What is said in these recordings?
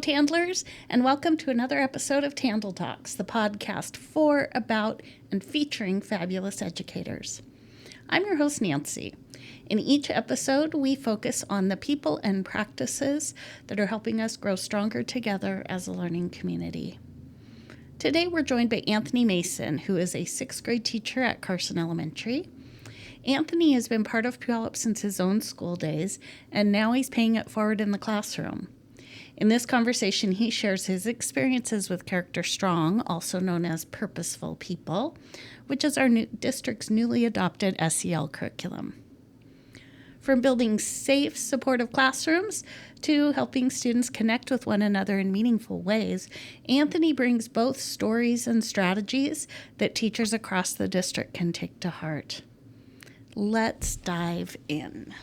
TandLers, and welcome to another episode of TandL Talks, the podcast for, about, and featuring fabulous educators. I'm your host, Nancy. In each episode, we focus on the people and practices that are helping us grow stronger together as a learning community. Today, we're joined by Anthony Mason, who is a 6th grade teacher at Carson Elementary. Anthony has been part of Puyallup since his own school days, and now he's paying it forward in the classroom. In this conversation, he shares his experiences with Character Strong, also known as Purposeful People, which is our district's newly adopted SEL curriculum. From building safe, supportive classrooms to helping students connect with one another in meaningful ways, Anthony brings both stories and strategies that teachers across the district can take to heart. Let's dive in.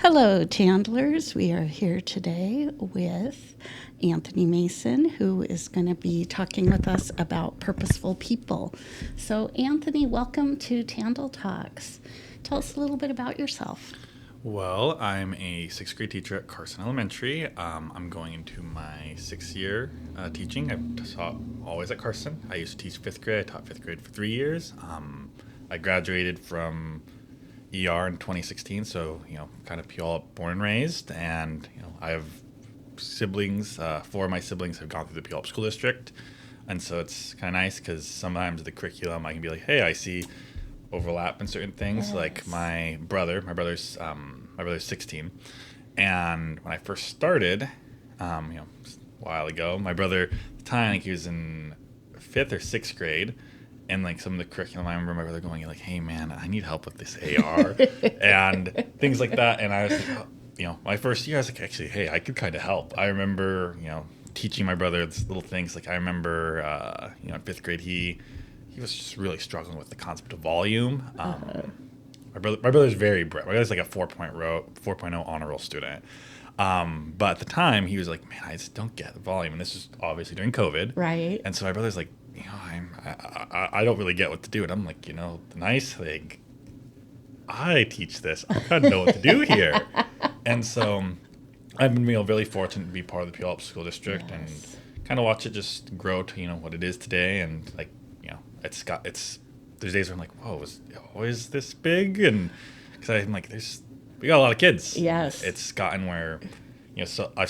Hello, TandLers. We are here today with Anthony Mason, who is going to be talking with us about purposeful people. So, Anthony, welcome to TandL Talks. Tell us a little bit about yourself. Well, I'm a 6th grade teacher at Carson Elementary. I'm going into my 6th year teaching. I've taught always at Carson. I used to teach 5th grade. I taught 5th grade for 3 years. I graduated from ER in 2016, so, kind of Puyallup born and raised. And, I have siblings. 4 of my siblings have gone through the Puyallup School District. And so it's kind of nice because sometimes the curriculum, I can be like, hey, I see overlap in certain things. Yes. Like my brother's 16, and when I first started, a while ago, my brother at the time, he was in 5th or 6th grade, and like some of the curriculum, I remember my brother going like, hey man, I need help with this AR and things like that. And I was like, my first year I was like, actually, hey, I could kind of help. I remember teaching my brother this little things. Like I remember in 5th grade he was just really struggling with the concept of volume. My brother's very bright. My brother's like a 4.0 honor roll student. But at the time, he was like, man, I just don't get the volume. And this was obviously during COVID. Right. And so my brother's like, I don't really get what to do. And I'm like, the nice thing, I teach this. I kind of know what to do here. And so I've been really fortunate to be part of the Puyallup School District. Yes. And kind of watch it just grow to, what it is today. And like, there's days where I'm like, whoa, was it always this big? And because I'm like, we got a lot of kids. Yes. It's gotten where, so I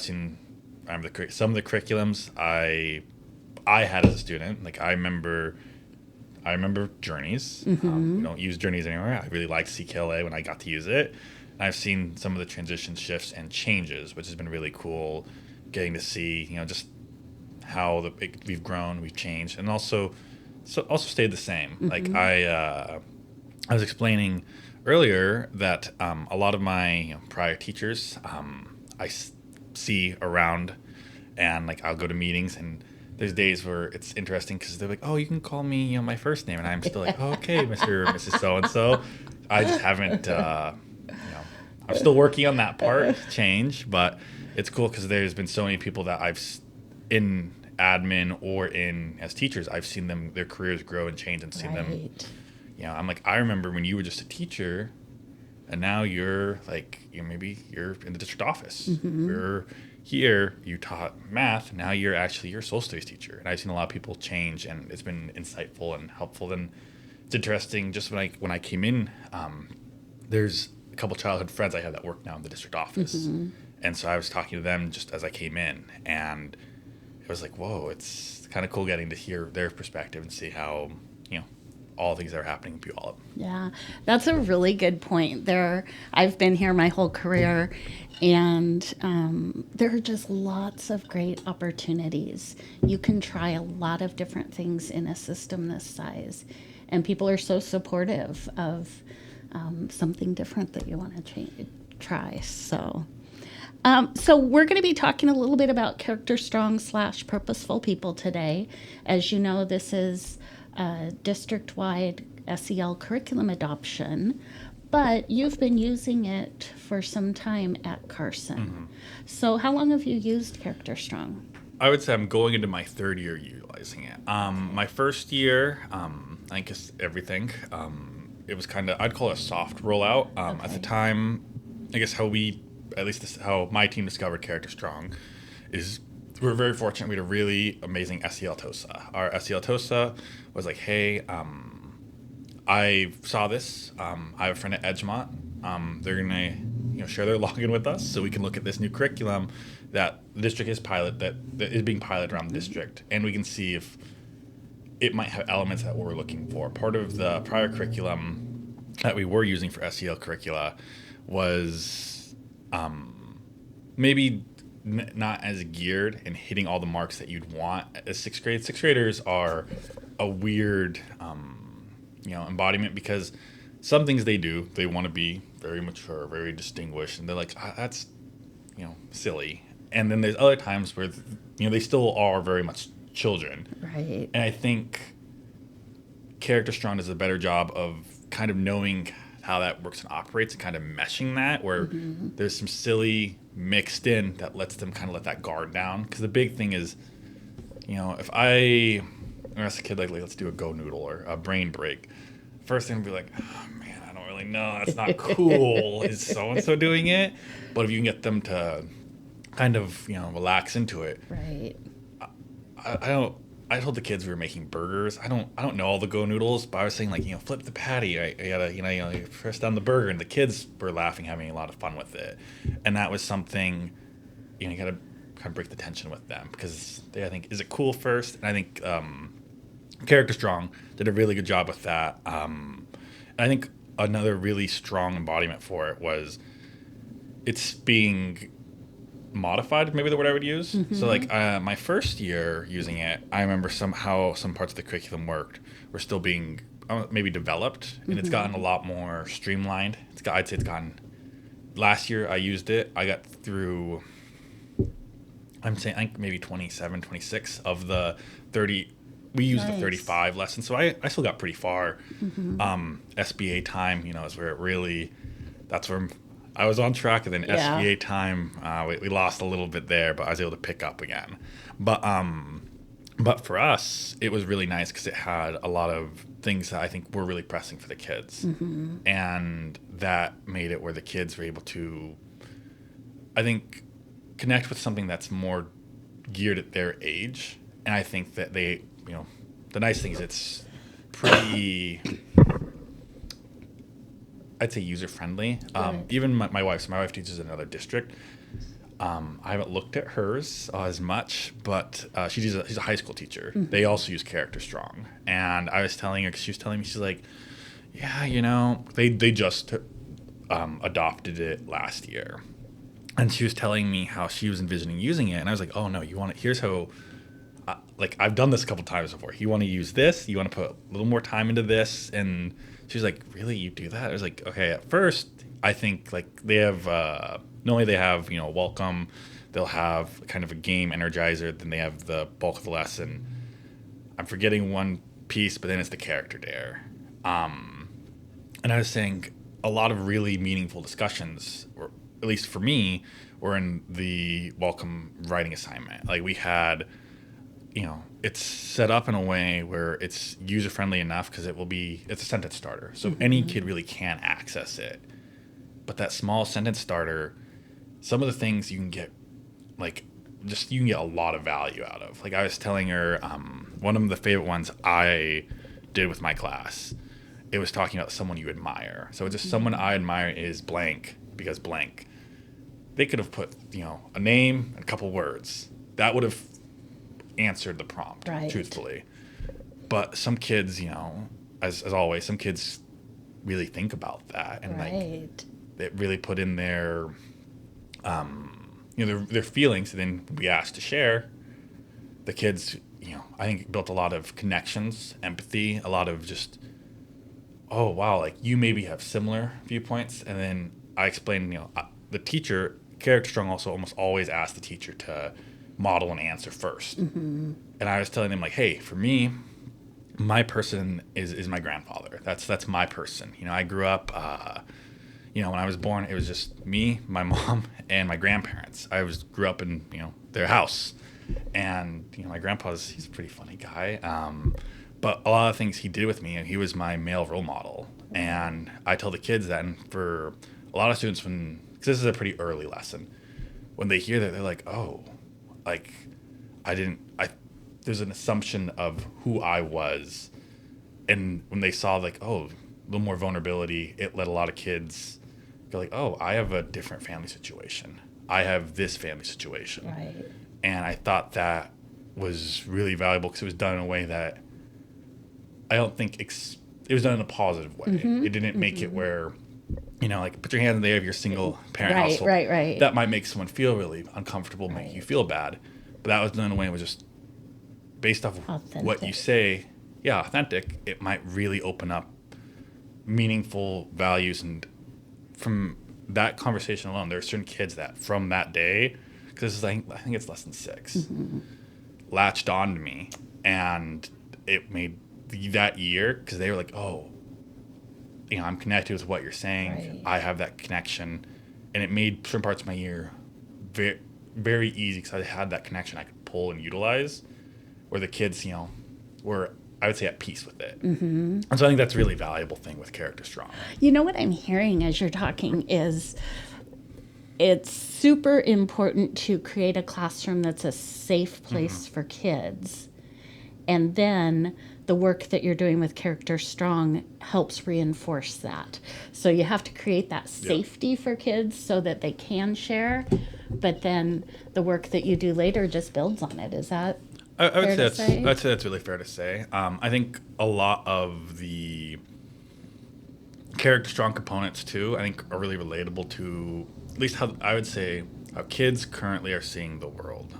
remember some of the curriculums I had as a student. Like I remember Journeys. Mm-hmm. We don't use Journeys anymore. I really liked CKLA when I got to use it. And I've seen some of the transition shifts and changes, which has been really cool getting to see, just how we've grown, we've changed, and also stayed the same. Mm-hmm. Like I was explaining earlier that a lot of my prior teachers I see around, and like I'll go to meetings, and there's days where it's interesting because they're like, oh, you can call me my first name, and I'm still like, oh, okay, Mr. or Mrs. So-and-so. I just haven't, I'm still working on that part change, but it's cool because there's been so many people that I've in admin or in as teachers, I've seen their careers grow and change and seen them. I'm like, I remember when you were just a teacher, and now you're like, maybe you're in the district office. Mm-hmm. You're here, you taught math, now you're a social studies teacher. And I've seen a lot of people change, and it's been insightful and helpful. And it's interesting, just when I came in, there's a couple childhood friends I have that work now in the district office. Mm-hmm. And so I was talking to them just as I came in, and it was like, whoa, it's kind of cool getting to hear their perspective and see how, all things that are happening in Puyallup. Yeah, that's a really good point. I've been here my whole career, and there are just lots of great opportunities. You can try a lot of different things in a system this size, and people are so supportive of something different that you want to try. So we're going to be talking a little bit about Character Strong / Purposeful People today. As you know, this is a district-wide SEL curriculum adoption, but you've been using it for some time at Carson. Mm-hmm. So how long have you used Character Strong? I would say I'm going into my 3rd year utilizing it. My first year, I guess everything. it was kind of, I'd call it a soft rollout. At the time, I guess how how my team discovered Character Strong is we're very fortunate. We had a really amazing SEL TOSA. Our SEL TOSA was like, hey, I saw this. I have a friend at Edgemont. They're gonna, share their login with us so we can look at this new curriculum that the district is that is being piloted around the district, and we can see if it might have elements that we're looking for. Part of the prior curriculum that we were using for SEL curricula was maybe not as geared and hitting all the marks that you'd want as sixth grade. Sixth graders are a weird, embodiment because some things they do, they want to be very mature, very distinguished, and they're like, that's, silly. And then there's other times where, they still are very much children. Right. And I think Character Strong does a better job of kind of knowing how that works and operates and kind of meshing that, where there's some silly mixed in that lets them kind of let that guard down. Because the big thing is, if I ask a kid, like, let's do a go noodle or a brain break, first thing would be like, oh man, I don't really know, that's not cool. Is so-and-so doing it? But if you can get them to kind of, relax into it. Right. I told the kids we were making burgers. I don't know all the go noodles, but I was saying, like, flip the patty. I gotta, you press down the burger, and the kids were laughing, having a lot of fun with it. And that was something, you gotta kind of break the tension with them because they, I think, is it cool first? And I think Character Strong did a really good job with that. And I think another really strong embodiment for it was it's being modified, maybe the word I would use. So like my first year using it, I remember some parts of the curriculum were still being maybe developed, and it's gotten a lot more streamlined. I'd say it's gotten, last year I used it, I got through, I'm saying, I think maybe 27, 26 of the 30. We used the 35 lessons, so I still got pretty far. SBA time, is where it really, that's where I was on track, and then SBA time, we lost a little bit there, but I was able to pick up again. But for us, it was really nice because it had a lot of things that I think were really pressing for the kids. And that made it where the kids were able to, I think, connect with something that's more geared at their age. And I think that they, the nice thing is it's pretty, I'd say, user-friendly. Even my wife, so my wife teaches in another district. I haven't looked at hers as much, but she's a high school teacher. They also use Character Strong. And I was telling her, because she was telling me, she's like, yeah, they just adopted it last year. And she was telling me how she was envisioning using it. And I was like, oh, no, you want it, here's how, like, I've done this a couple times before. You want to use this, you want to put a little more time into this. And she was like, really, you do that? I was like, okay, at first, I think, like, they have, not only they have, welcome, they'll have kind of a game energizer, then they have the bulk of the lesson. I'm forgetting one piece, but then it's the character dare. And I was saying a lot of really meaningful discussions, or at least for me, were in the welcome writing assignment. Like, we had, it's set up in a way where it's user-friendly enough because it's a sentence starter. So any kid really can access it. But that small sentence starter, some of the things you can get, like, you can get a lot of value out of. Like, I was telling her, one of the favorite ones I did with my class, it was talking about someone you admire. So it's just someone I admire is blank because blank. They could have put, a name and a couple words. That would have answered the prompt, truthfully. But some kids, as always, some kids really think about that, and like it really put in their their feelings. And then we asked to share. The kids, I think, built a lot of connections, empathy, a lot of just, oh wow, like, you maybe have similar viewpoints. And then I explained, the teacher, Character Strong also almost always asks the teacher to model an answer first. And I was telling them, like, hey, for me, my person is my grandfather. That's my person. I grew up, when I was born, it was just me, my mom, and my grandparents. Grew up in, their house. And, my he's a pretty funny guy. But a lot of things he did with me, and he was my male role model. And I tell the kids that, and for a lot of students, because this is a pretty early lesson, when they hear that, they're like, oh, like, there's an assumption of who I was. And when they saw, like, oh, a little more vulnerability, it let a lot of kids go like, oh, I have a different family situation. I have this family situation. Right. And I thought that was really valuable because it was done in a way that I don't think it was done in a positive way. It didn't make it where, like, put your hands in the air if you're a single parent household. Right. That might make someone feel really uncomfortable, make you feel bad. But that was done in a way that was just based off of Authentic. what you say. Yeah, authentic. It might really open up meaningful values. And from that conversation alone, there are certain kids that from that day, because I think it's lesson 6, latched on to me. And it made that year, because they were like, oh, I'm connected with what you're saying. Right. I have that connection. And it made certain parts of my year very, very easy because I had that connection I could pull and utilize, where the kids, were, I would say, at peace with it. And so I think that's a really valuable thing with Character Strong. What I'm hearing as you're talking is it's super important to create a classroom that's a safe place for kids. And then the work that you're doing with Character Strong helps reinforce that. So you have to create that safety for kids so that they can share. But then the work that you do later just builds on it. Is that I would say that's really fair to say. I think a lot of the Character Strong components too, I think, are really relatable to at least how I would say how kids currently are seeing the world.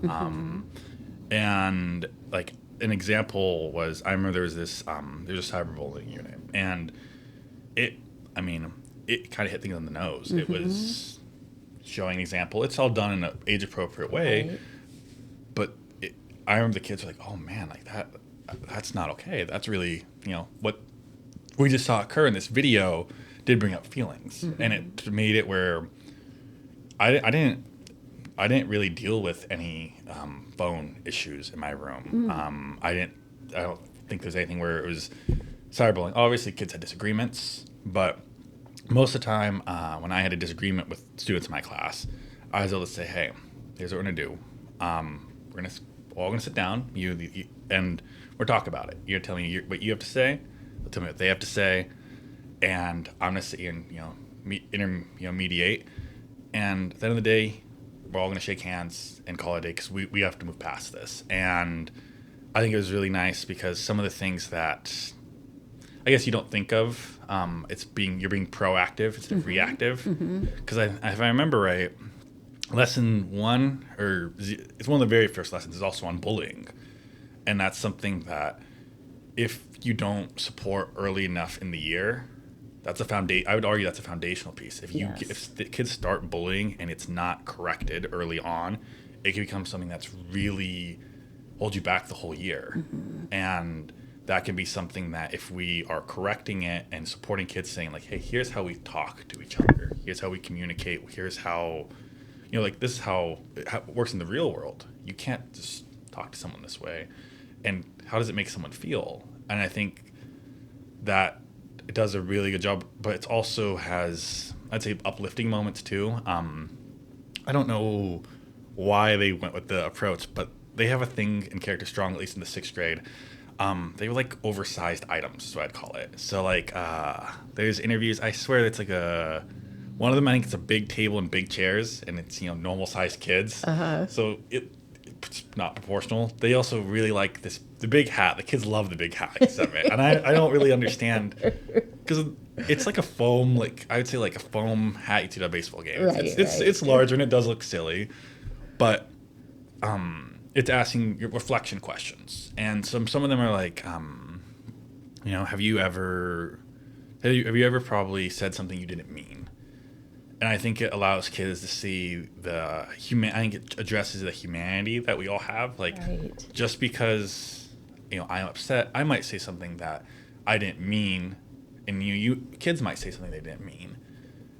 And like an example was, I remember there's a cyberbullying unit, and it kind of hit things on the nose. It was showing an example. It's all done in an age appropriate way, Right. but I remember the kids were like, oh man, like that's not okay. That's really, what we just saw occur in this video did bring up feelings. And it made it where I didn't really deal with any phone issues in my room. I don't think there's anything where it was cyberbullying. Obviously kids had disagreements, but most of the time when I had a disagreement with students in my class, I was able to say, hey, here's what we're gonna do. We're all gonna sit down, you and we're talk about it. You're telling me what you have to say, they'll tell me what they have to say, and I'm gonna sit here and mediate. And at the end of the day, we're all gonna shake hands and call it a day because we have to move past this. And I think it was really nice because some of the things that I guess you don't think of, you're being proactive instead of reactive. Because if I remember right, lesson 1, it's one of the very first lessons, is also on bullying. And that's something that if you don't support early enough in the year, that's a foundation. I would argue that's a foundational piece. If the kids start bullying and it's not corrected early on, it can become something that's really hold you back the whole year. And that can be something that if we are correcting it and supporting kids, saying like, hey, here's how we talk to each other. Here's how we communicate. Here's how, this is how it works in the real world. You can't just talk to someone this way. And how does it make someone feel? And I think that it does a really good job, but it also has, I'd say, uplifting moments too. I don't know why they went with the approach, but they have a thing in Character Strong, at least in the 6th grade. They were like oversized items, is what I'd call it. So like, there's interviews. I swear it's like one of them, I think it's a big table and big chairs, and it's, normal sized kids. So it's not proportional. They also really like the big hat. The kids love the big hat of it. And I don't really understand, because it's like a foam, like I would say like a foam hat you see at a baseball game. Right, it's larger and it does look silly, but it's asking your reflection questions. And some of them are like, have you ever probably said something you didn't mean? And I think it allows kids to see I think it addresses the humanity that we all have. Like, just because, I'm upset, I might say something that I didn't mean, and you kids might say something they didn't mean.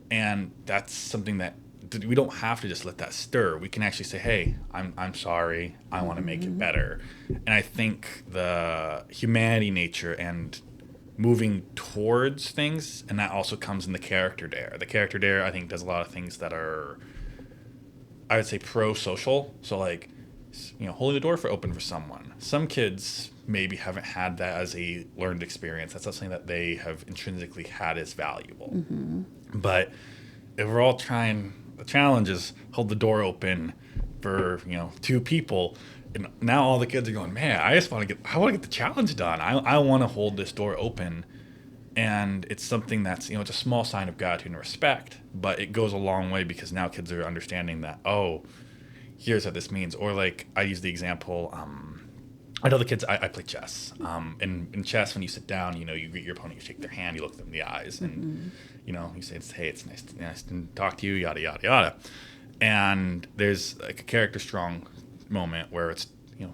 And that's something that we don't have to just let that stir. We can actually say, hey, I'm sorry. I want to make it better. And I think the humanity nature and moving towards things, and that also comes in the character dare. The character dare, I think, does a lot of things that are, I would say, pro-social. So like, holding the door open for someone. Some kids maybe haven't had that as a learned experience. That's not something that they have intrinsically had as valuable. But if we're all trying, the challenge is hold the door open for 2 people, and now all the kids are going, man, I want to get the challenge done. I want to hold this door open. And it's something that's, it's a small sign of gratitude and respect, but it goes a long way because now kids are understanding that, oh, here's what this means. Or like, I use the example, I tell the kids, I play chess. In chess, when you sit down, you greet your opponent, you shake their hand, you look them in the eyes, and, you say, hey, it's nice to talk to you, yada, yada, yada. And there's like a character strong moment where it's,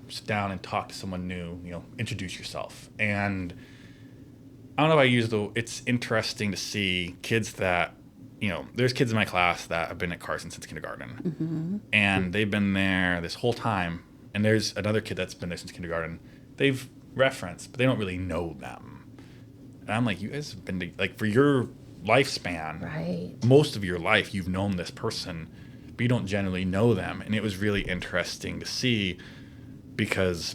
sit down and talk to someone new, introduce yourself. And I don't know if it's interesting to see kids that, there's kids in my class that have been at Carson since kindergarten. And they've been there this whole time. And there's another kid that's been there since kindergarten. They've referenced, but they don't really know them. And I'm like, you guys have been for your lifespan, right, most of your life, you've known this person, but you don't generally know them. And it was really interesting to see because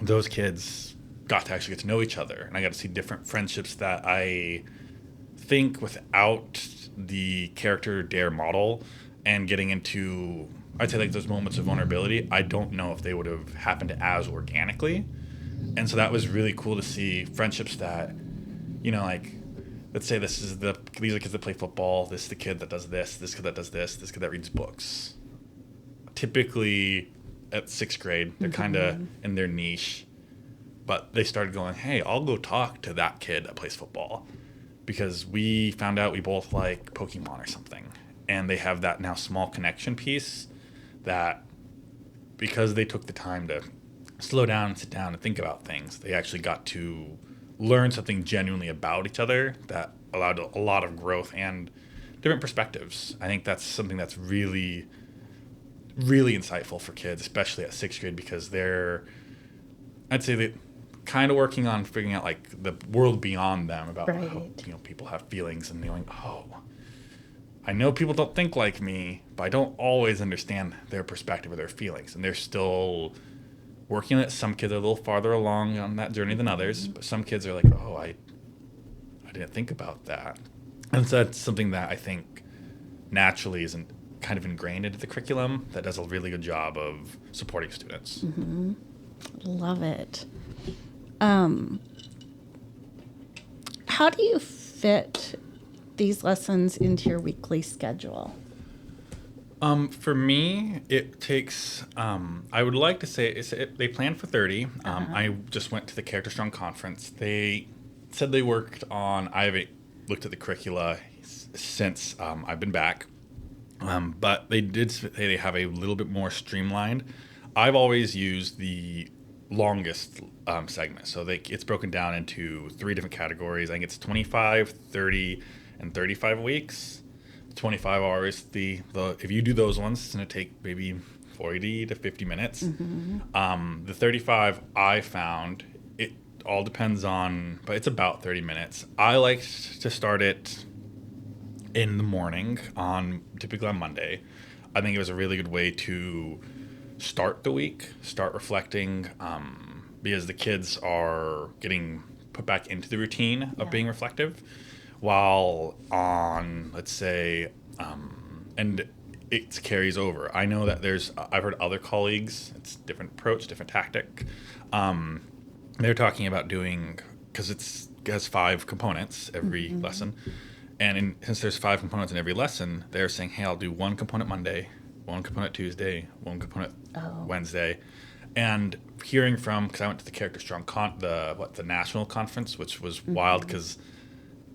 those kids got to actually get to know each other, and I got to see different friendships that I think without the character dare model and getting into, I'd say, like those moments of vulnerability, I don't know if they would have happened as organically. And so that was really cool to see friendships that, like, let's say these are the kids that play football, this is the kid that does this kid that does this kid that reads books. Typically at 6th grade, they're kind of in their niche. But they started going, hey, I'll go talk to that kid that plays football because we found out we both like Pokemon or something. And they have that now small connection piece that because they took the time to slow down and sit down and think about things, they actually got to learn something genuinely about each other that allowed a lot of growth and different perspectives. I think that's something that's really, really insightful for kids, especially at 6th grade, because I'd say that kind of working on figuring out like the world beyond them about right, how people have feelings and going, oh, I know people don't think like me, but I don't always understand their perspective or their feelings, and they're still working on it. Some kids are a little farther along on that journey than others, but some kids are like, oh, I didn't think about that. And so that's something that I think naturally isn't kind of ingrained into the curriculum that does a really good job of supporting students. Love it. How do you fit these lessons into your weekly schedule? For me, it takes, I would like to say, they planned for 30. I just went to the Character Strong conference. They said they worked on, I haven't looked at the curricula since I've been back, but they did say they have a little bit more streamlined. I've always used the longest segment. So it's broken down into 3 different categories. I think it's 25, 30, and 35 weeks. 25 hours, if you do those ones, it's going to take maybe 40 to 50 minutes. The 35, I found, it all depends on, but it's about 30 minutes. I like to start it in the morning, typically on Monday. I think it was a really good way to start the week, start reflecting, because the kids are getting put back into the routine of being reflective, while on, let's say, and it carries over. I know that I've heard other colleagues, it's different approach, different tactic. They're talking about doing, because it has 5 components every lesson, and since there's 5 components in every lesson, they're saying, hey, I'll do 1 component Monday, 1 component Tuesday, 1 component Wednesday. And hearing from, because I went to the Character Strong the national conference, which was wild because,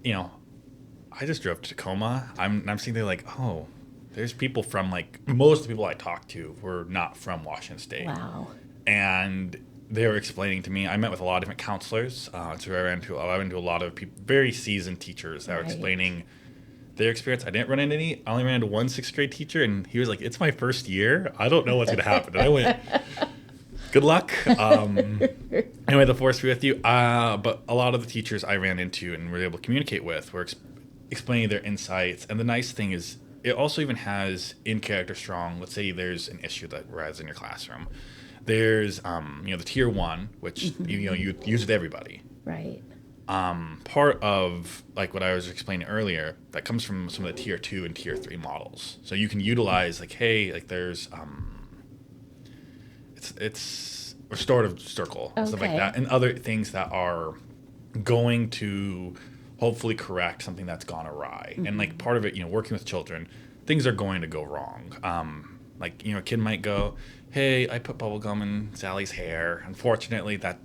I just drove to Tacoma. I'm sitting there like, oh, there's people from, like, most of the people I talked to were not from Washington State. Wow. And they were explaining to me, I met with a lot of different counselors. So I ran into a lot of people, very seasoned teachers that were explaining their experience. I didn't run into any. I only ran into one 6th grade teacher, and he was like, it's my first year. I don't know what's going to happen. And I went, good luck. Anyway, the force be with you. But a lot of the teachers I ran into and were able to communicate with were explaining their insights. And the nice thing is, it also even has in character strong. Let's say there's an issue that arises in your classroom. There's the tier 1, which you use with everybody. Right. Part of like what I was explaining earlier that comes from some of the tier 2 and tier 3 models. So you can utilize like, hey, like there's it's restorative circle and stuff like that, and other things that are going to hopefully correct something that's gone awry. And like part of it, working with children, things are going to go wrong. Like a kid might go, hey, I put bubble gum in Sally's hair. Unfortunately, that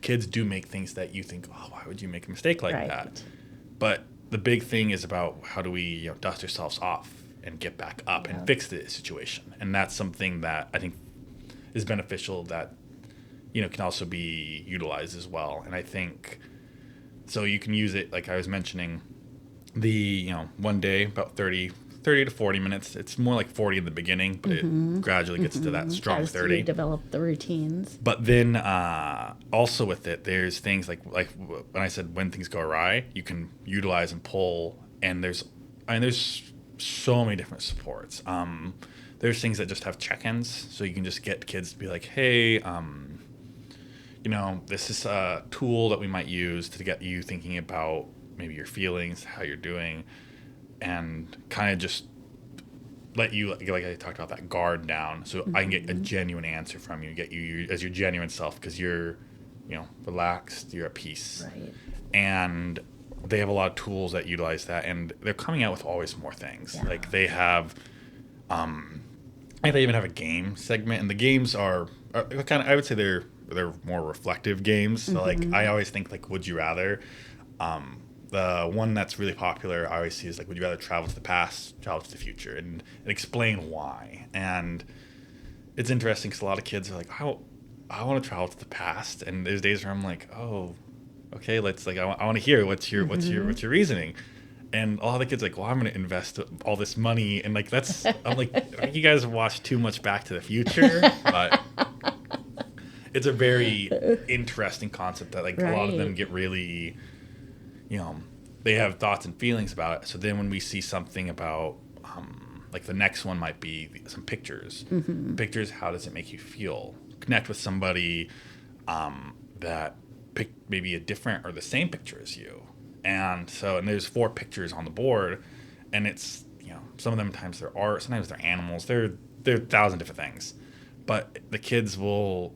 kids do make things that you think, oh, why would you make a mistake like that? But the big thing is about how do we dust ourselves off and get back up and fix the situation. And that's something that I think is beneficial that can also be utilized as well. And I think so you can use it like I was mentioning, the one day about 30 to 40 minutes. It's more like 40 in the beginning, but it gradually gets to that strong As 30. you develop the routines. But then also with it, there's things like when I said when things go awry, you can utilize and pull, and there's so many different supports. There's things that just have check-ins, so you can just get kids to be like, hey, this is a tool that we might use to get you thinking about maybe your feelings, how you're doing, and kind of just let you, like I talked about, that guard down, so I can get a genuine answer from you, get you as your genuine self, because you're, relaxed, you're at peace. Right. And they have a lot of tools that utilize that, and they're coming out with always more things. Yeah. Like they have, I think they even have a game segment, and the games are kind of, I would say they're more reflective games. So like I always think like, would you rather? The one that's really popular I always see is like, would you rather travel to the past, travel to the future, and explain why? And it's interesting because a lot of kids are like, I want to travel to the past, and there's days where I'm like, oh, okay, let's like, I want to hear what's your reasoning. And a lot of the kids are like, well, I'm going to invest all this money, and like that's I'm like, I think you guys watch too much Back to the Future, but it's a very interesting concept that like a lot of them get really, they have thoughts and feelings about it. So then when we see something about, like the next one might be some pictures. Pictures, how does it make you feel? Connect with somebody that picked maybe a different or the same picture as you. And there's 4 pictures on the board, and it's, some of them times they're art, sometimes they're animals, they're 1,000 different things. But the kids will,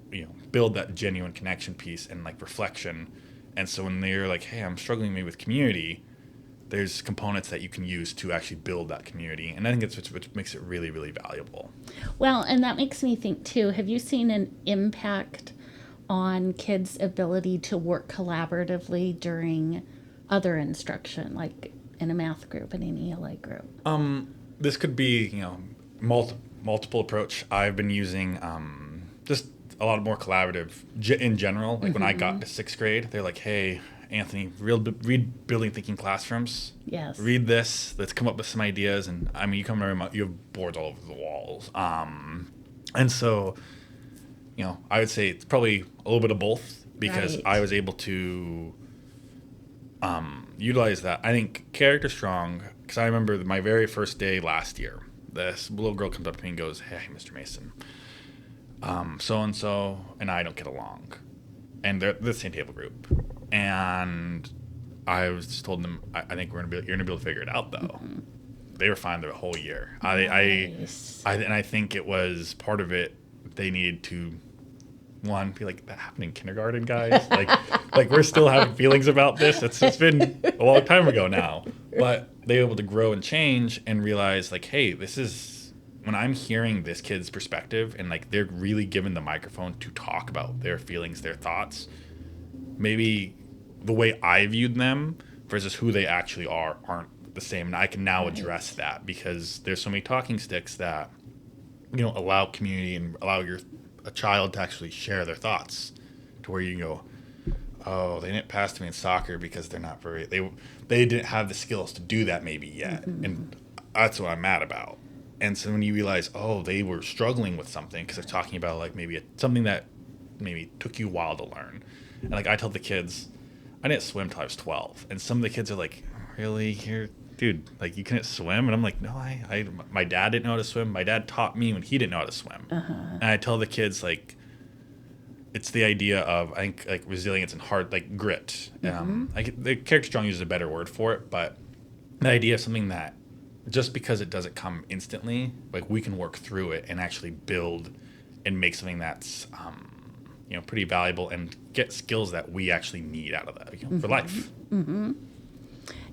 build that genuine connection piece and like reflection. And so when they're like, hey, I'm struggling maybe with community, there's components that you can use to actually build that community. And I think it's which makes it really, really valuable. Well, and that makes me think too, have you seen an impact on kids' ability to work collaboratively during other instruction, like in a math group and an ELA group? This could be, multiple approach. I've been using just a lot more collaborative in general. Like when I got to 6th grade, they're like, hey, Anthony, read Building Thinking Classrooms. Yes. Read this. Let's come up with some ideas. And I mean, you have boards all over the walls. And so, I would say it's probably a little bit of both, because I was able to utilize that. I think character strong, because I remember my very first day last year, this little girl comes up to me and goes, hey, Mr. Mason, so-and-so and I don't get along. And they're the same table group. And I was just told them, I think you're going to be able to figure it out, though. They were fine the whole year. Nice. And I think it was part of it, they needed to, one, be like, that happened in kindergarten, guys. like we're still having feelings about this. It's been a long time ago now. But they were able to grow and change and realize, like, hey, this is, when I'm hearing this kid's perspective and like they're really given the microphone to talk about their feelings, their thoughts, maybe the way I viewed them versus who they actually aren't the same. And I can now address that, because there's so many talking sticks that, allow community and allow a child to actually share their thoughts, to where you go, oh, they didn't pass to me in soccer because they're not they didn't have the skills to do that maybe yet. And that's what I'm mad about. And so when you realize, oh, they were struggling with something because they're talking about like maybe something that maybe took you a while to learn. And like I tell the kids, I didn't swim till I was 12. And some of the kids are like, really? You're, dude, like you couldn't swim? And I'm like, no, my dad didn't know how to swim. My dad taught me when he didn't know how to swim. And I tell the kids like, it's the idea of, I think, like resilience and hard, like grit. Like the Character Strong uses a better word for it, but the idea of something that just because it doesn't come instantly, like we can work through it and actually build and make something that's, pretty valuable and get skills that we actually need out of that for life.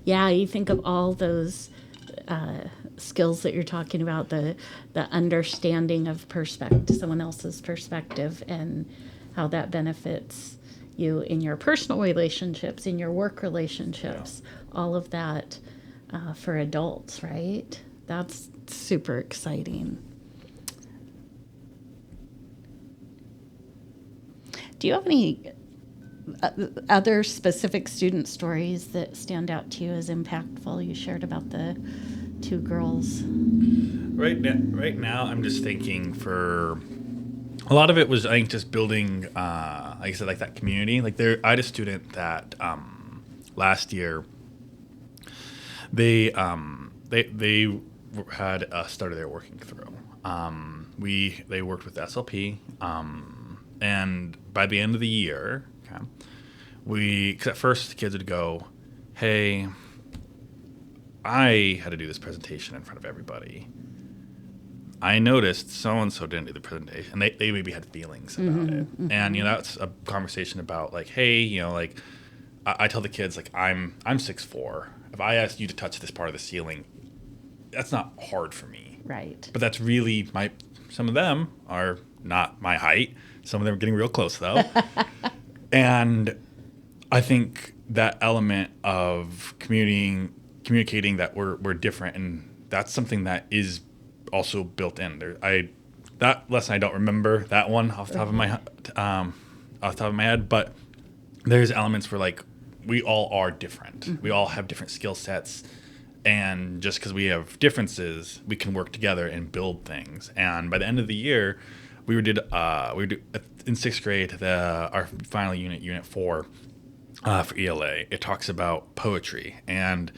Yeah, you think of all those skills that you're talking about, the understanding of someone else's perspective, and how that benefits you in your personal relationships, in your work relationships, all of that for adults, right? That's super exciting. Do you have any other specific student stories that stand out to you as impactful? You shared about the two girls. Right now, I'm just thinking for a lot of it was, I think, just building, like I said, like that community. Like I had a student that last year they had a study they were working through. They worked with SLP, and by the end of the year, because at first the kids would go, hey, I had to do this presentation in front of everybody. I noticed so-and-so didn't do the presentation. And they maybe had feelings about it. And, that's a conversation about like, hey, like I tell the kids, like, I'm 6'4". If I asked you to touch this part of the ceiling, that's not hard for me. Right. But that's really some of them are not my height. Some of them are getting real close though. And I think that element of communicating that we're different, and that's something that is also built in there. That lesson I don't remember that one off the top of my head, but there's elements where like we all are different. We all have different skill sets, and just because we have differences, we can work together and build things. And by the end of the year, we did in sixth grade our final unit 4 for ELA. It talks about poetry, and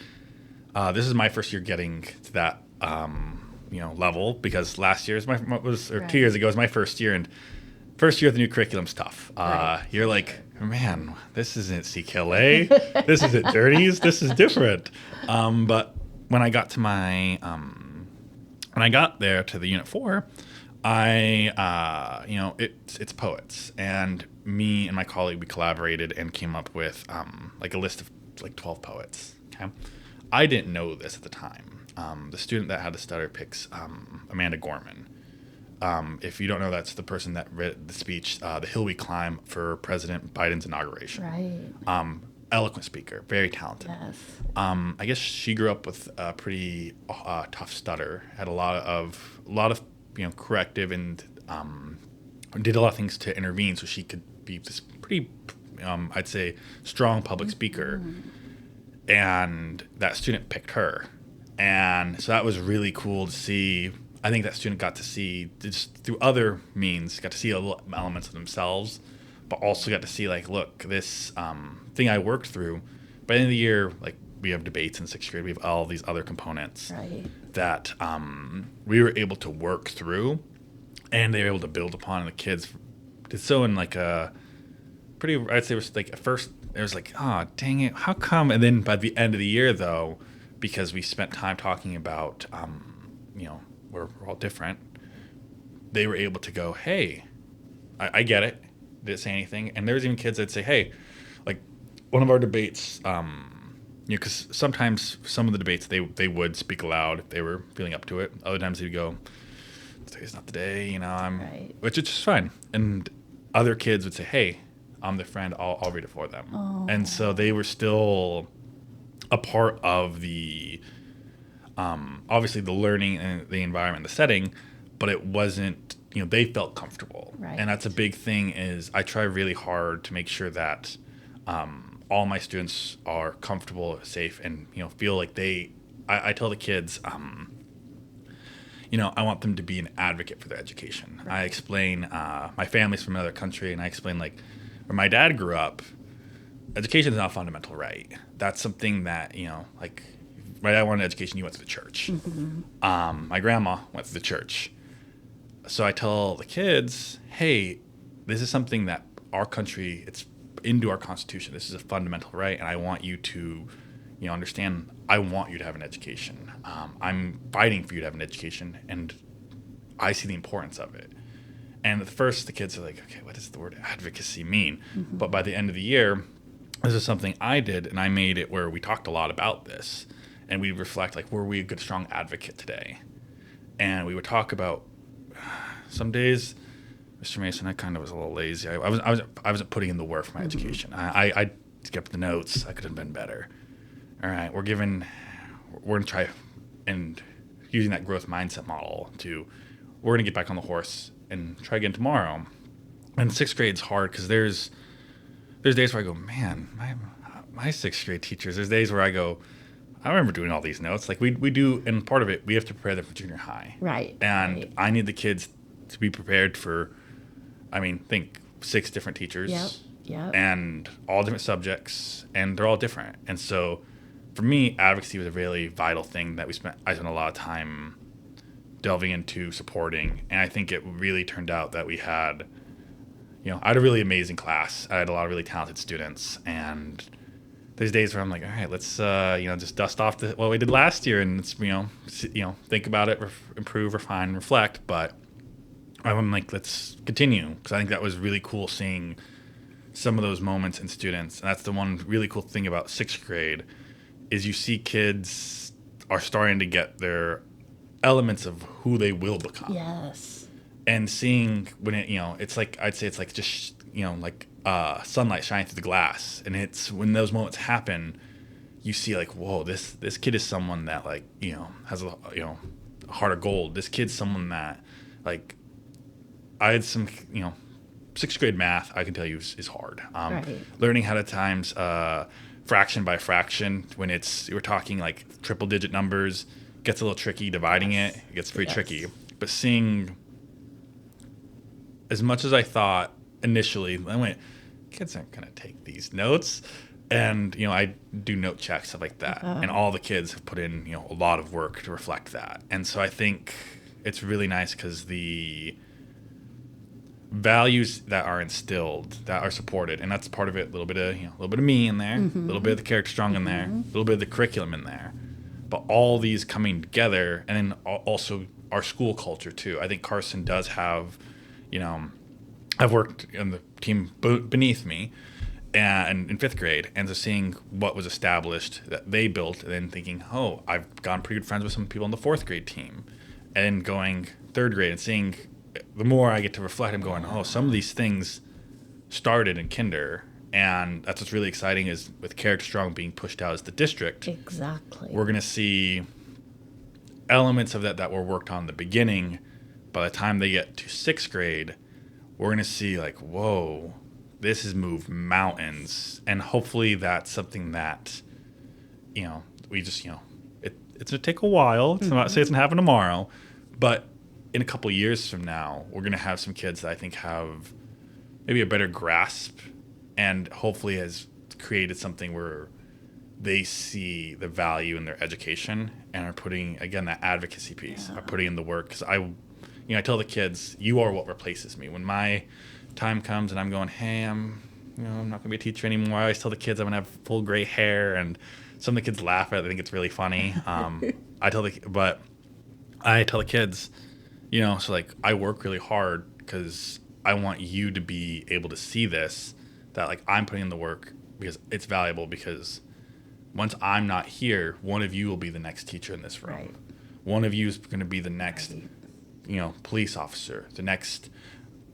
this is my first year getting to that level, because last year 2 years ago was my first year, and first year of the new curriculum's tough. You're like, man, this isn't CKLA, this isn't Journeys, this is different. But when I got to when I got there to the unit 4, it's poets, and me and my colleague, we collaborated and came up with like a list of like 12 poets. Okay, I didn't know this at the time. The student that had the stutter picks Amanda Gorman. If you don't know, that's the person that read the speech, "The Hill We Climb" for President Biden's inauguration. Right. Eloquent speaker, very talented. Yes. I guess she grew up with a pretty tough stutter. Had a lot of corrective, and did a lot of things to intervene so she could be this pretty, I'd say, strong public speaker. And that student picked her, and so that was really cool to see. I think that student got to see, just through other means, got to see elements of themselves, but also got to see, like, look, this thing I worked through. By the end of the year, like, we have debates in sixth grade. We have all these other components that we were able to work through, and they were able to build upon. And the kids did so in like a pretty, I'd say, it was like at first it was like, oh, dang it, how come? And then by the end of the year, though, because we spent time talking about, we're all different, they were able to go, hey, I get it. Didn't say anything. And there was even kids that say, hey, like one of our debates, because sometimes some of the debates they would speak aloud if they were feeling up to it. Other times they'd go, today's not the day, which is just fine. And other kids would say, hey, I'm their friend, I'll read it for them. Oh. And so they were still a part of the, obviously the learning and the environment, the setting, but it wasn't, they felt comfortable. Right. And that's a big thing, is I try really hard to make sure that all my students are comfortable, safe, and, feel like I tell the kids, I want them to be an advocate for their education. Right. I explain, my family's from another country, and I explain, like, where my dad grew up, education is not a fundamental right. That's something that, like, my dad wanted education, he went to the church. My grandma went to the church. So I tell the kids, hey, this is something that our country, it's into our Constitution. This is a fundamental right, and I want you to, understand, I want you to have an education. I'm fighting for you to have an education, and I see the importance of it. And at first, the kids are like, okay, what does the word advocacy mean? But by the end of the year, this is something I did, and I made it where we talked a lot about this, and we reflect, like, were we a good, strong advocate today? And we would talk about some days, Mr. Mason, I kind of was a little lazy. I wasn't putting in the work for my education. I skipped the notes. I could have been better. All right, we're going to try and using that growth mindset model we're going to get back on the horse and try again tomorrow. And 6th grade's hard because there's days where I go, man, my 6th grade teachers, there's days where I go, I remember doing all these notes. Like we do, and part of it, we have to prepare them for junior high. Right. And right. I need the kids to be prepared for, think 6 different teachers. Yep. And all different subjects, and they're all different. And so for me, advocacy was a really vital thing that I spent a lot of time delving into, supporting. And I think it really turned out that we had, I had a really amazing class. I had a lot of really talented students, and there's days where I'm like, all right, let's just dust off what we did last year, and let's think about it, improve, refine, reflect. But I'm like, let's continue, because I think that was really cool seeing some of those moments in students. And that's the one really cool thing about 6th grade is you see kids are starting to get their elements of who they will become. Yes. And seeing when it, it's like, I'd say it's like just, like sunlight shining through the glass. And it's when those moments happen, you see like, whoa, this kid is someone that like, has a heart of gold. This kid's someone that like, I had some, 6th grade math, I can tell you is hard. Right. Learning how to times fraction by fraction when we're talking like triple digit numbers gets a little tricky. Dividing it gets pretty tricky. But seeing, as much as I thought initially, I went, kids aren't going to take these notes. And, I do note checks, stuff like that. And all the kids have put in, a lot of work to reflect that. And so I think it's really nice because the values that are instilled, that are supported, and that's part of it, a little bit of me in there, a little bit of the character strong in there, a little bit of the curriculum in there. But all these coming together, and then also our school culture too. I think Carson does have, I've worked on the team beneath me, and in 5th grade, and so seeing what was established that they built, and then thinking, oh, I've gotten pretty good friends with some people on the 4th grade team, and going 3rd grade and seeing, the more I get to reflect, I'm going, oh, some of these things started in kinder. And that's what's really exciting is with Character Strong being pushed out as the district. Exactly. We're going to see elements of that were worked on in the beginning. By the time they get to 6th grade, we're going to see like, whoa, this has moved mountains. And hopefully that's something that, we just, it's going to take a while. It's not say it's going to happen tomorrow. But in a couple years from now, we're going to have some kids that I think have maybe a better grasp and hopefully has created something where they see the value in their education and are putting, again, that advocacy piece, are putting in the work. Because I tell the kids, you are what replaces me. When my time comes and I'm going, hey, I'm not going to be a teacher anymore, I always tell the kids I'm going to have full gray hair, and some of the kids laugh at it. I think it's really funny. I tell the kids, so like I work really hard because I want you to be able to see this, that like I'm putting in the work because it's valuable, because once I'm not here, one of you will be the next teacher in this room. Right. One of you is going to be the next, police officer, the next,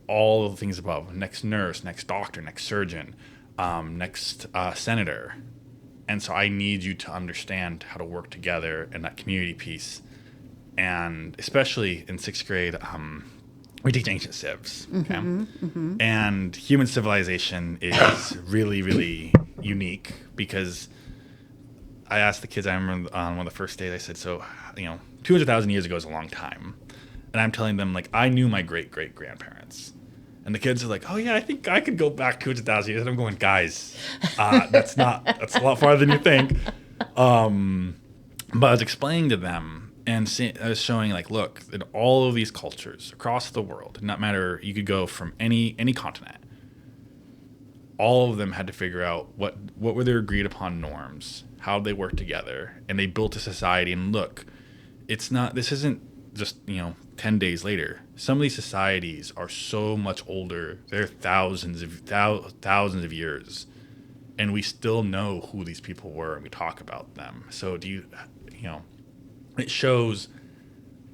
all of the things above, next nurse, next doctor, next surgeon, next senator. And so I need you to understand how to work together in that community piece. And especially in 6th grade, we teach ancient civs, okay? And human civilization is really, really unique, because I asked the kids, I remember on one of the first days, I said, so, 200,000 years ago is a long time. And I'm telling them, like, I knew my great-great-grandparents. And the kids are like, oh, yeah, I think I could go back 200,000 years. And I'm going, guys, that's a lot farther than you think. But I was explaining to them and I was showing, like, look, in all of these cultures across the world, not matter, you could go from any continent, all of them had to figure out what were their agreed upon norms, how they work together, and they built a society. And look, this isn't just, 10 days later. Some of these societies are so much older. They're thousands of years. And we still know who these people were and we talk about them. So it shows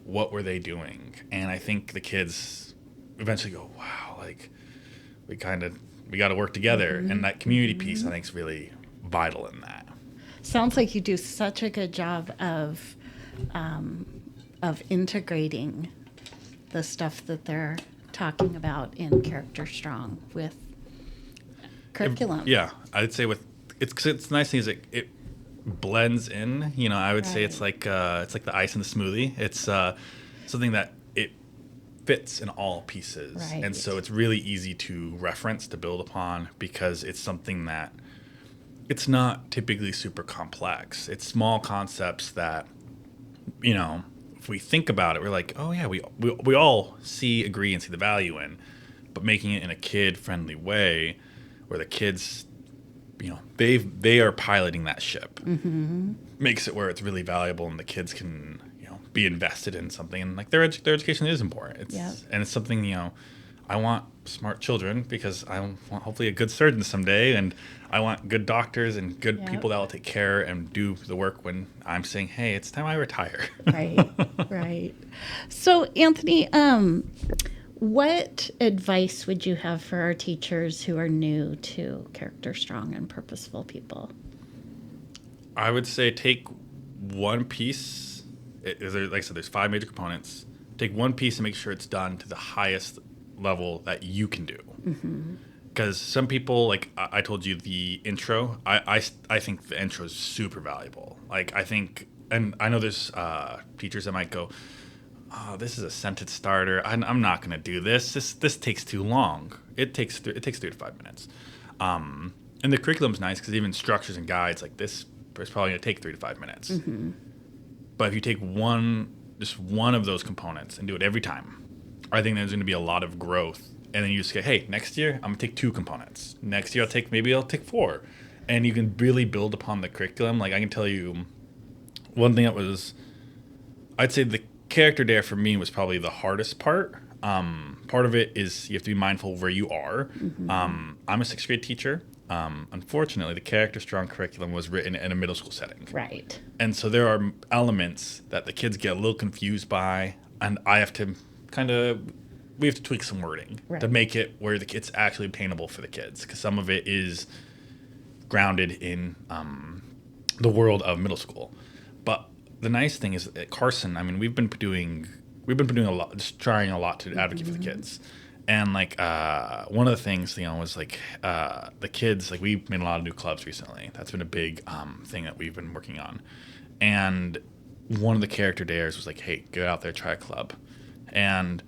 what were they doing. And I think the kids eventually go, wow, like we got to work together. And that community piece, I think, is really vital in that. Sounds like you do such a good job of integrating the stuff that they're talking about in Character Strong with curriculum. Yeah, I'd say it's the nice thing is it blends in. I would say it's like the ice in the smoothie. It's something that it fits in all pieces, and so it's really easy to reference, to build upon, because it's something that it's not typically super complex. It's small concepts that, if we think about it, we're like, oh yeah, we all agree and see the value in, but making it in a kid-friendly way where the kids, they are piloting that ship, makes it where it's really valuable and the kids can, be invested in something, and like their education is important. And it's something, I want smart children because I want hopefully a good surgeon someday, and I want good doctors and good people that will take care and do the work when I'm saying, hey, it's time I retire. Right. So, Anthony, what advice would you have for our teachers who are new to Character Strong and Purposeful People? I would say take one piece. Like I said, there's 5 major components. Take one piece and make sure it's done to the highest level that you can do. Because some people, like I told you, the intro, I think the intro is super valuable. Like, I think, and I know there's teachers that might go, oh, this is a sentence starter. I'm not going to do this. This takes too long. It takes 3 to 5 minutes. And the curriculum's nice because even structures and guides like this is probably going to take 3 to 5 minutes. But if you take just one of those components and do it every time, I think there's going to be a lot of growth. And then you just say, hey, next year I'm going to take 2 components. Next year I'll take 4. And you can really build upon the curriculum. Like, I can tell you one thing that was, I'd say the character dare for me was probably the hardest part. Part of it is you have to be mindful of where you are. I'm a 6th grade teacher. Unfortunately, the Character Strong curriculum was written in a middle school setting. Right. And so there are elements that the kids get a little confused by, and I have to we have to tweak some wording to make it where it's actually obtainable for the kids, because some of it is grounded in the world of middle school. But the nice thing is at Carson, I mean, we've been doing a lot, just trying a lot to advocate for the kids. And like one of the things, was like the kids, like we've made a lot of new clubs recently. That's been a big thing that we've been working on. And one of the character dares was like, hey, get out there, try a club. And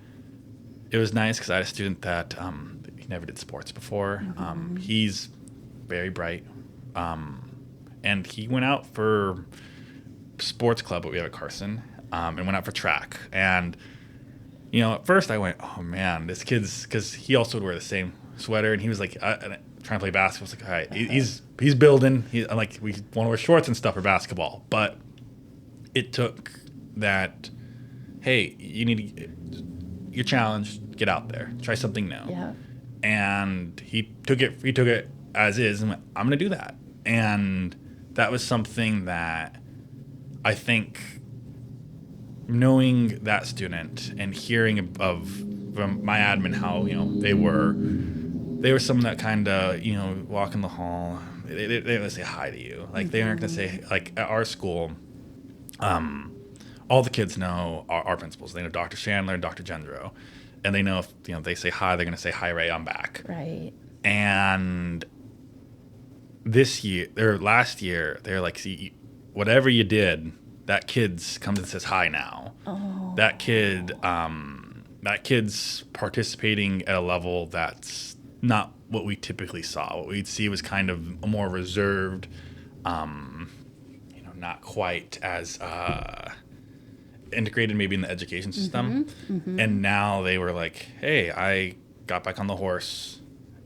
it was nice because I had a student that he never did sports before. He's very bright. And he went out for sports club that we have at Carson, and went out for track. And at first I went, oh man, this kid's, because he also would wear the same sweater, and he was like trying to play basketball. I was like, all right, he's building. I'm like, we want to wear shorts and stuff for basketball, but it took that. Hey, you're challenged. Get out there, try something new. Yeah. And he took it as is and went, I'm going to do that. And that was something that I think, knowing that student and hearing from my admin how they were someone that kind of walk in the hall, they didn't say hi to you, like they aren't gonna say, like at our school, all the kids know our principals. They know Dr. Chandler and Dr. Gendro, and they know if they say hi, they're gonna say, hi Ray, I'm back. Right. And last year they're like, see, whatever you did, that kid comes and says hi now. Oh. that kid's participating at a level that's not what we typically saw. What we'd see was kind of a more reserved, not quite as integrated maybe in the education system. And now they were like, hey, I got back on the horse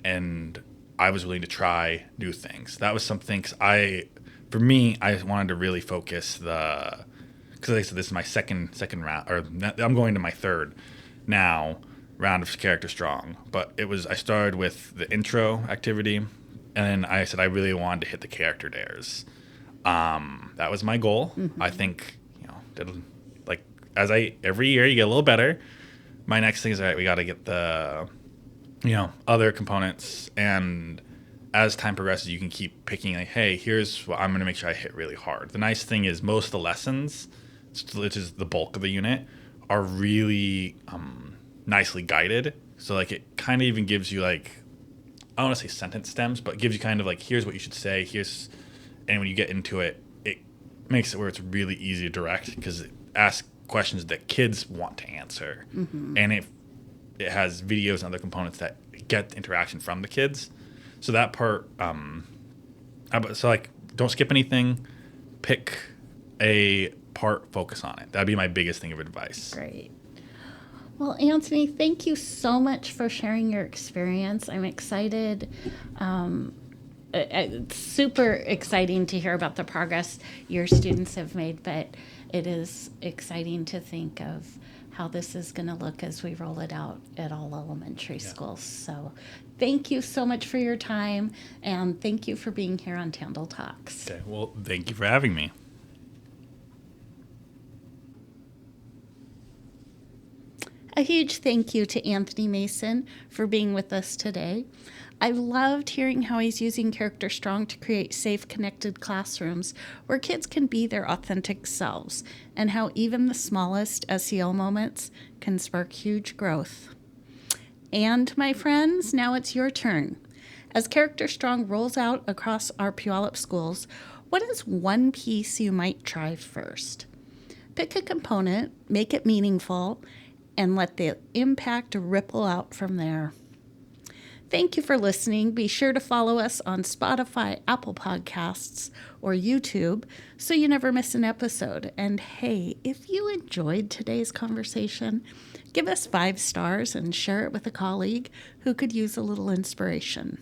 and I was willing to try new things. That was something, because I wanted to really focus because I said this is my second round, or I'm going to my third now round of Character Strong. But I started with the intro activity, and then I said I really wanted to hit the character dares. That was my goal. I think, every year you get a little better. My next thing is, all right, we got to get the, other components. And as time progresses, you can keep picking, like, hey, here's what I'm going to make sure I hit really hard. The nice thing is most of the lessons, which is the bulk of the unit, are really nicely guided. So, like, it kind of even gives you, like, I don't want to say sentence stems, but gives you kind of, like, here's what you should say, and when you get into it, it makes it where it's really easy to direct, because it asks questions that kids want to answer. And it has videos and other components that get interaction from the kids. So that part, don't skip anything. Pick a part, focus on it. That'd be my biggest thing of advice. Great. Well, Anthony, thank you so much for sharing your experience. I'm excited. It's super exciting to hear about the progress your students have made, but it is exciting to think of how this is going to look as we roll it out at all elementary schools. So thank you so much for your time, and thank you for being here on TandL Talks. Okay, well, thank you for having me. A huge thank you to Anthony Mason for being with us today. I loved hearing how he's using Character Strong to create safe, connected classrooms where kids can be their authentic selves, and how even the smallest SEL moments can spark huge growth. And my friends, now it's your turn. As Character Strong rolls out across our Puyallup schools, what is one piece you might try first? Pick a component, make it meaningful, and let the impact ripple out from there. Thank you for listening. Be sure to follow us on Spotify, Apple Podcasts, or YouTube so you never miss an episode. And hey, if you enjoyed today's conversation, give us 5 stars and share it with a colleague who could use a little inspiration.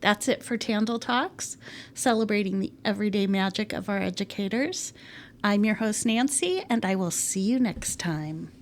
That's it for TandL Talks, celebrating the everyday magic of our educators. I'm your host, Nancy, and I will see you next time.